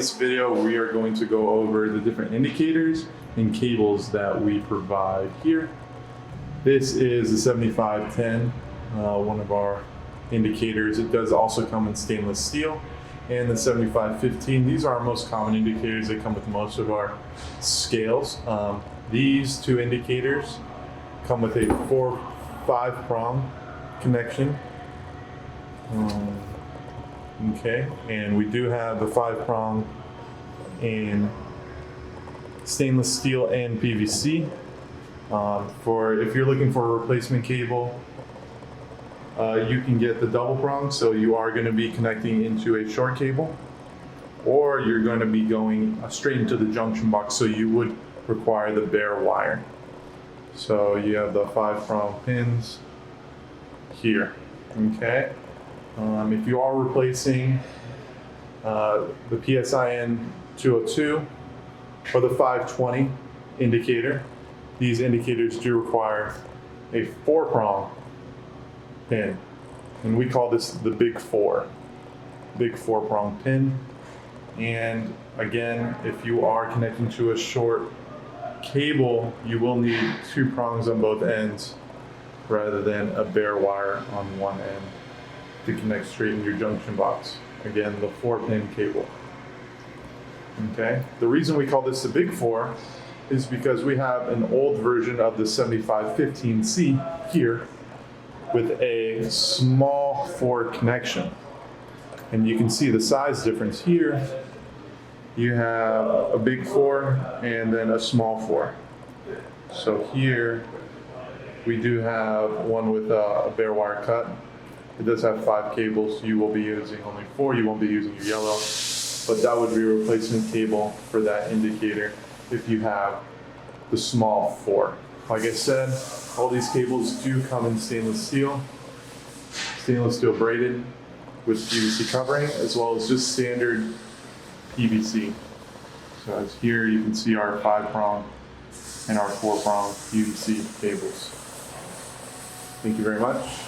this video, we are going to go over the different indicators and cables that we provide here. This is the 7510, one of our indicators. It does also come in stainless steel, and the 7515. These are our most common indicators that come with most of our scales. These two indicators come with a 4-5 prong connection. Okay, and we do have the 5 prong in stainless steel and PVC. For if you're looking for a replacement cable, you can get the double prong, so you are going to be connecting into a short cable, or you're going to be going straight into the junction box, so you would require the bare wire. So you have the 5 prong pins here. Okay. If you are replacing the IN-202 or the 520 indicator, these indicators do require a 4 prong pin, and we call this the big 4 prong pin. And again, if you are connecting to a short cable, you will need 2 prongs on both ends rather than a bare wire on one end to connect straight in your junction box. Again, the 4-pin cable. Okay, the reason we call this the big 4 is because we have an old version of the 7515C here with a small 4 connection, and you can see the size difference here. You have a big 4 and then a small 4. So here we do have one with a bare wire cut. It does have 5 cables. You will be using only 4. You won't be using your yellow, but that would be a replacement cable for that indicator if you have the small 4. Like I said, all these cables do come in stainless steel braided with PVC covering, as well as just standard PVC. So as here you can see our 5 prong and our 4 prong PVC cables. Thank you very much.